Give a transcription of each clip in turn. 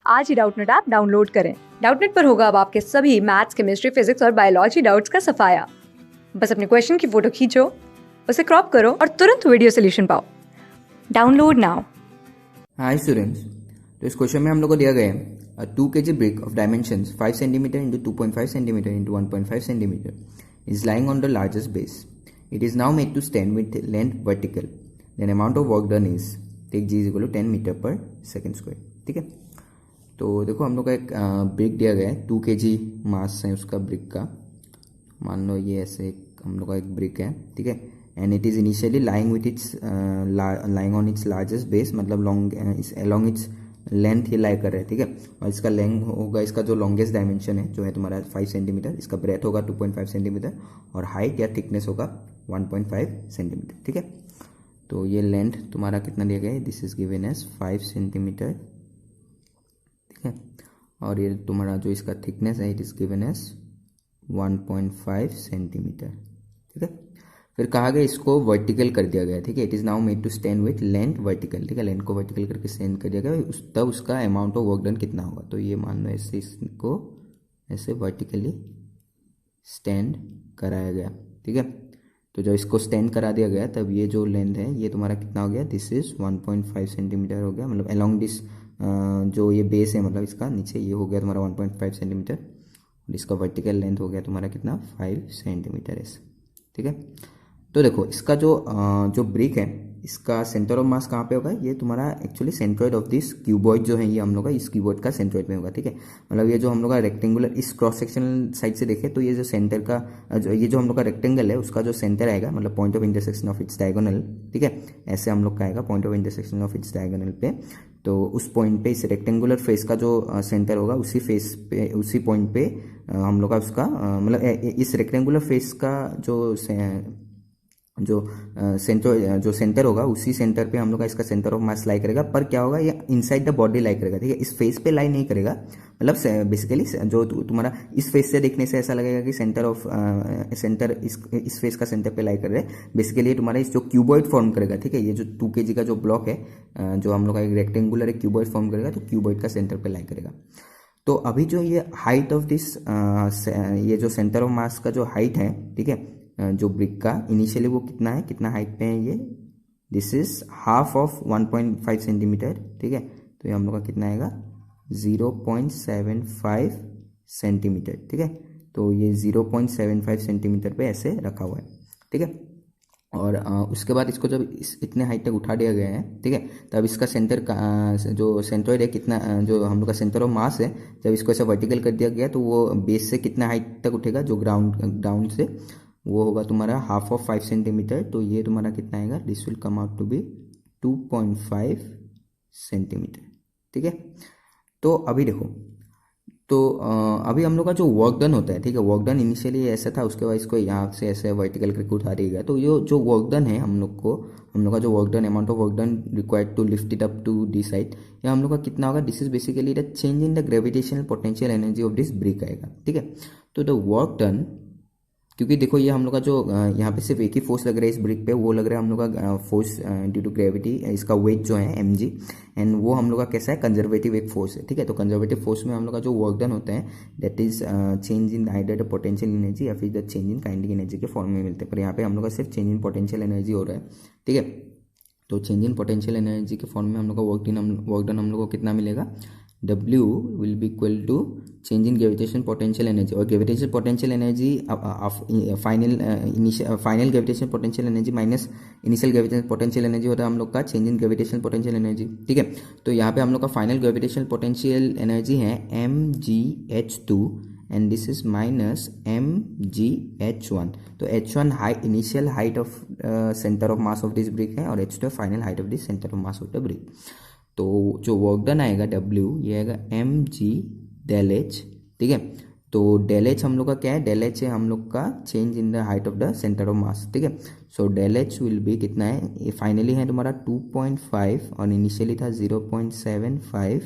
आज ही Doubtnut app download करें। Doubtnut पर होगा अब आपके सभी मैथ्स, केमिस्ट्री, फिजिक्स और बायोलॉजी डाउट्स का सफाया। बस अपने क्वेश्चन की फोटो खींचो, उसे क्रॉप करो और तुरंत वीडियो सोल्यूशन पाओ। Download now. हाय स्टूडेंट्स, तो इस क्वेश्चन में हम लोग को दिया गया है 2 kg brick of dimensions 5 cm into 2.5 cm into 1.5 cm is lying on the largest base. It is now made to stand with length vertical. Then amount of work done is take g is equal to 10 meter per second square. ठीक है, तो देखो हम लोग का एक brick दिया गया है 2 kg मास है उसका ब्रिक का। मान लो ये ऐसे हम लोग का एक ब्रिक है, ठीक है, and it is initially lying with its lying on its largest base, मतलब लॉन्ग अलॉन्ग इट्स लेंथ ही लाई कर रहे हैं, ठीक है। और इसका लेंथ होगा, इसका जो लॉन्गेस्ट डायमेंशन है जो है तुम्हारा 5 सेंटीमीटर, इसका ब्रेथ होगा 2.5 सेंटीमीटर और हाइट या थिकनेस होगा 1.5 सेंटीमीटर, ठीक है। तो ये लेंथ तुम्हारा कितना दिया गया है, this is given as 5 centimetre, ठीक है। और ये तुम्हारा जो इसका थिकनेस है it is given as 1.5 centimetre, ठीक है। फिर कहा गया इसको वर्टिकल कर दिया गया, ठीक है। It is now made to stand with length vertical, ठीक है। लेंथ को वर्टिकल करके स्टैंड कर दिया गया, तब उसका अमाउंट ऑफ वर्क डन कितना होगा। तो ये मान लो ऐसे इसको ऐसे वर्टिकली स्टैंड कराया गया, ठीक है। तो जब इसको स्टैंड करा दिया गया तब ये जो लेंथ है ये तुम्हारा कितना हो गया, दिस इज 1.5 सेंटीमीटर हो गया, मतलब अलोंग दिस जो ये बेस है, मतलब इसका नीचे ये हो गया तुम्हारा 1.5 सेंटीमीटर और इसका वर्टिकल लेंथ हो गया तुम्हारा कितना 5 सेंटीमीटर ऐसे, ठीक है। तो देखो इसका जो ब्रिक है इसका सेंटर ऑफ मास कहाँ पे होगा, ये तुम्हारा actually centroid of this cuboid जो है ये हम लोग का इस क्यूबॉइड का सेंट्रॉइड में होगा, ठीक है। मतलब ये जो हम लोग का रेक्टेंगुलर इस क्रॉस सेक्शनल साइड से देखें तो ये जो सेंटर का ये जो हम लोग का रेक्टेंगल है उसका जो सेंटर आएगा, मतलब point of intersection of its diagonal, ठीक है, ऐसे हम लोग का आएगा point of intersection of its diagonal पे। तो उस पॉइंट पे इस रेक्टेंगुलर फेस का जो सेंटर होगा उसी फेस पे उसी पॉइंट पे हम लोग का उसका मतलब इस रेक्टेंगुलर फेस का जो सेंटर होगा उसी सेंटर पे हम लोग का इसका सेंटर ऑफ मास लाई करेगा। पर क्या होगा, ये इनसाइड द बॉडी लाई करेगा, ठीक है, इस फेस पे लाई नहीं करेगा। मतलब बेसिकली जो तुम्हारा इस फेस से देखने से ऐसा लगेगा कि सेंटर इस फेस का सेंटर पे लाई कर रहे हैं, बेसिकली तुम्हारा इस जो क्यूबॉइड फॉर्म करेगा, ठीक है। ये जो 2 kg का जो ब्लॉक है जो हम लोग का एक रेक्टेंगुलर एक क्यूबॉइड फॉर्म करेगा, तो क्यूबॉइड का सेंटर पे लाई करेगा। तो अभी जो ये हाइट ऑफ दिस ये जो सेंटर ऑफ मास का जो हाइट है, ठीक है, जो ब्रिक का इनिशियली वो कितना है, कितना हाइट पे है ये, this is half of 1.5 centimetre, ठीक है। तो ये हम लोग का कितना आएगा 0.75 सेंटीमीटर, ठीक है। तो ये 0.75 सेंटीमीटर पे ऐसे रखा हुआ है, ठीक है। और उसके बाद इसको जब इतने हाइट तक उठा दिया गया है, ठीक है, तब इसका सेंटर का जो सेंट्रॉइड है कितना जो हम लोग का सेंटर ऑफ मास है, जब इसको ऐसे वर्टिकल कर दिया गया तो वो बेस से कितना हाइट तक उठेगा, जो ग्राउंड से वो होगा तुम्हारा हाफ ऑफ 5 सेंटीमीटर। तो ये तुम्हारा कितना आएगा, this will come out to be 2.5 centimetre, ठीक है। तो अभी देखो, तो अभी हम लोग का जो वर्क डन होता है, ठीक है, वर्क डन इनिशियली ऐसा था, उसके बाद इसको यहाँ से ऐसे वर्टिकल करके उठा दिया गया। तो ये जो वर्क डन है हम लोग का जो work done amount of work done required to lift it up to the side, ये हम लोग का कितना होगा, this is basically the change in the gravitational potential energy of this brick आएगा, ठीक है। तो द वर्क डन, क्योंकि देखो ये हम लोग का जो यहाँ पे सिर्फ एक ही फोर्स लग रहा है इस ब्रिक पे, वो लग रहा है हम लोग का फोर्स ड्यू टू ग्रेविटी, इसका वेट जो है mg, एंड वो हम लोग का कैसा है, कंजर्वेटिव एक फोर्स है, ठीक है। तो कंजर्वेटिव फोर्स में हम लोग का जो वर्क डन होता है that is change in either the potential energy या फिर the change in kinetic energy के फॉर्म में मिलते हैं। पर यहाँ पे हम लोग का सिर्फ चेंज इन पोटेंशियल एनर्जी हो रहा है, ठीक है। तो चेंज इन पोटेंशियल एनर्जी के फॉर्म में हम लोग का वर्क डन हम लोग को कितना मिलेगा, W will be equal to change in gravitational potential energy, और gravitational potential energy final gravitational potential energy minus initial gravitational potential energy होता है हम लोग का change in gravitational potential energy, ठीक है। तो यहाँ पे हम लोग का फाइनल ग्रेविटेशनल पोटेंशियल एनर्जी है mgh2 and this is minus mgh1। तो h1 height initial height of centre of mass of this brick है और h2 final height of this centre of mass of the brick. तो जो work done आएगा W ये आएगा mg del h, ठीक है। तो del h हम लोग का क्या है, del h है हम लोग का change in the height of the centre of mass, ठीक है। सो del h विल बी कितना है, ये फाइनली है तुम्हारा 2.5 और इनिशियली था 0.75,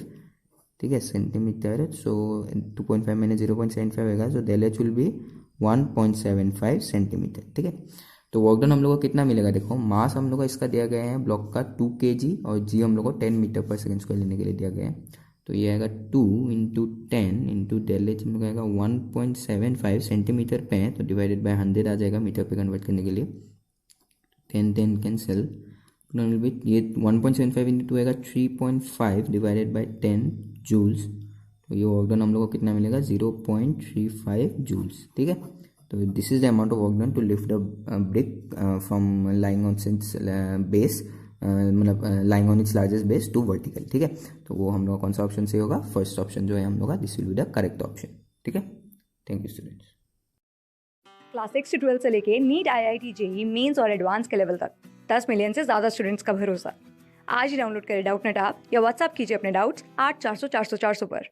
ठीक है, सेंटीमीटर। सो 2.5 मैंने 0.75 होगा, सो del h will be 1.75 centimetre, ठीक है। तो वर्क डन हम लोग को कितना मिलेगा, देखो मास हम लोग को इसका दिया गया है ब्लॉक का 2 kg और जी हम लोग को 10 मीटर पर सेकंड स्क्वायर लेने के लिए दिया गया है। तो ये आएगा 2 इंटू 10 इंटू डेल एच हम लोग आएगा 1.75 सेंटीमीटर पे है, तो डिवाइडेड बाय 100 आ जाएगा मीटर पे कन्वर्ट करने के लिए। 10 कैंसिल, ये 1.75 इंटू 2 आएगा 3.5 डिवाइडेड बाय 10 जूल्स, तो ये वर्क डन हम लोग को कितना मिलेगा 0.35 जूल्स। ठीक है, तो this is the amount of work done to lift the brick from lying on since base, मतलब lying on its largest base to vertical. ठीक है, तो वो हम लोग कौन सा ऑप्शन से होगा, फर्स्ट ऑप्शन जो है हम लोग का, this will be the correct option. ठीक है, थैंक यू स्टूडेंट्स। क्लास 6 से 12 से लेके नीट, IIT, जेई मेंस और एडवांस के लेवल तक 10 मिलियन से ज़्यादा स्टूडेंट्स का भरोसा। आज ही डाउनलोड करें डाउटनेट ऐप या व्हाट्सएप कीजिए अपने डाउट्स 8400 400 400 पर।